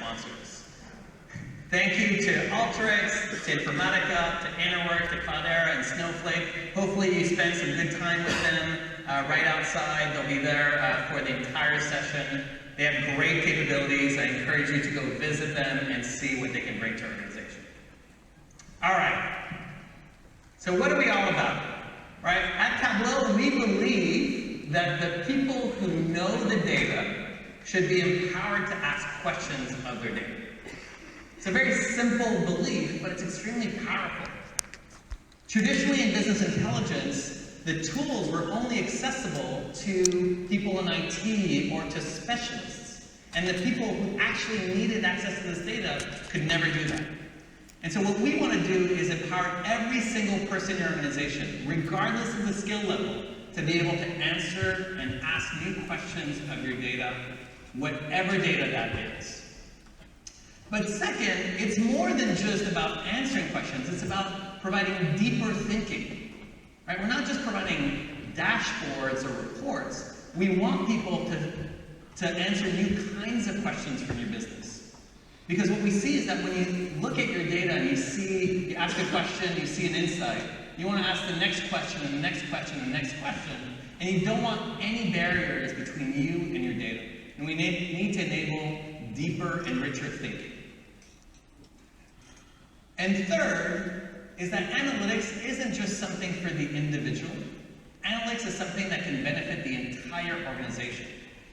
sponsors. Thank you to Alteryx, to Informatica, to Interwork, to Cloudera, and Snowflake. Hopefully you spent some good time with them right outside. They'll be there for the entire session. They have great capabilities. I encourage you to go visit them and see what they can bring to your organization. All right. So what are we all about? Right? At Tableau, we believe that the people who know the data should be empowered to ask questions of their data. It's a very simple belief, but it's extremely powerful. Traditionally in business intelligence, the tools were only accessible to people in IT or to specialists. And the people who actually needed access to this data could never do that. And so what we want to do is empower every single person in your organization, regardless of the skill level, to be able to answer and ask new questions of your data, whatever data that is. But second, it's more than just about answering questions. It's about providing deeper thinking. Right? We're not just providing dashboards or reports. We want people to answer new kinds of questions from your business. Because what we see is that when you look at your data and you ask a question, you see an insight, you want to ask the next question and the next question and the next question, and you don't want any barriers between you and your data. And we need to enable deeper and richer thinking. And third is that analytics isn't just something for the individual. Analytics is something that can benefit the entire organization.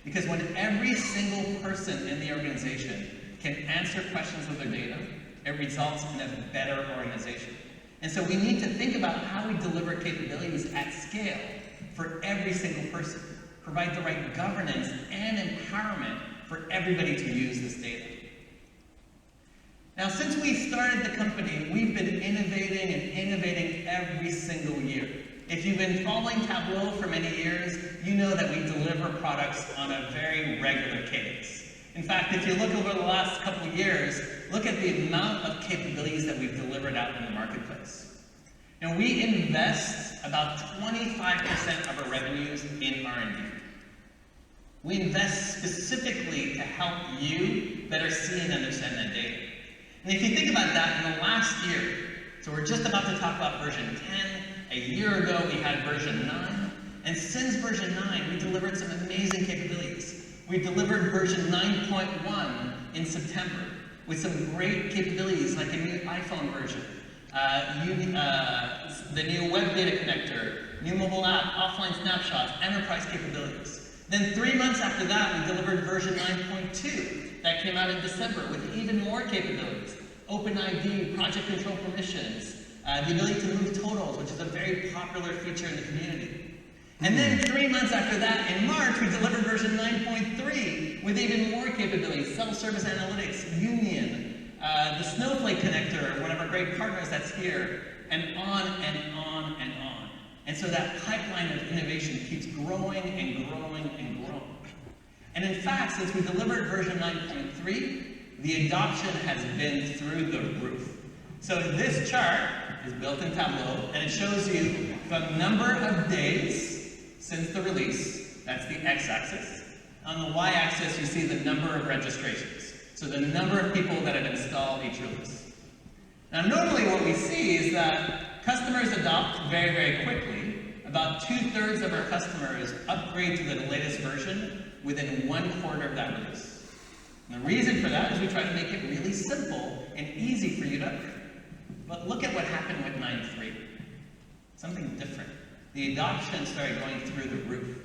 Because when every single person in the organization can answer questions with their data, it results in a better organization. And so we need to think about how we deliver capabilities at scale for every single person, provide the right governance and empowerment for everybody to use this data. Now, since we started the company, we've been innovating and innovating every single year. If you've been following Tableau for many years, you know that we deliver products on a very regular cadence. In fact, if you look over the last couple of years, look at the amount of capabilities that we've delivered out in the marketplace. And we invest about 25% of our revenues in R&D. We invest specifically to help you better see and understand that data. And if you think about that, in the last year, so we're just about to talk about version 10, a year ago we had version 9, and since version 9 we delivered some amazing capabilities. We delivered version 9.1 in September with some great capabilities like a new iPhone version, the new web data connector, new mobile app, offline snapshots, enterprise capabilities. Then 3 months after that, we delivered version 9.2 that came out in December with even more capabilities. OpenID, project control permissions, the ability to move totals, which is a very popular feature in the community. And then 3 months after that, in March, we delivered version 9.3 with even more capabilities, self-service analytics, Union, the Snowflake connector, one of our great partners that's here, and on and on and on. And so that pipeline of innovation keeps growing and growing and growing. And in fact, since we delivered version 9.3, the adoption has been through the roof. So this chart is built in Tableau, and it shows you the number of days since the release. That's the x-axis. On the y-axis, you see the number of registrations. So the number of people that have installed each release. Now, normally what we see is that customers adopt very, very quickly. About 2/3 of our customers upgrade to the latest version within 1/4 of that release. And the reason for that is we try to make it really simple and easy for you to upgrade. But look at what happened with 9.3. Something different. The adoption started going through the roof.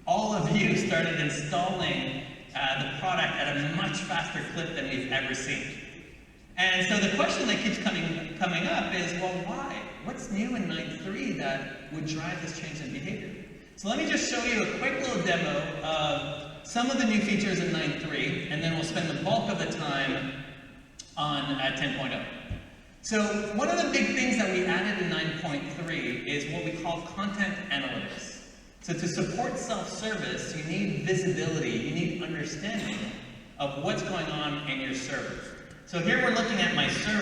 All of you started installing the product at a much faster clip than we've ever seen. And so the question that keeps coming up is, well, why? What's new in 9.3 that would drive this change in behavior? So let me just show you a quick little demo of some of the new features in 9.3, and then we'll spend the bulk of the time on 10.0. So one of the big things that we added in 9.3 is what we call content analytics. So to support self-service, you need visibility, you need understanding of what's going on in your server. So here we're looking at my server.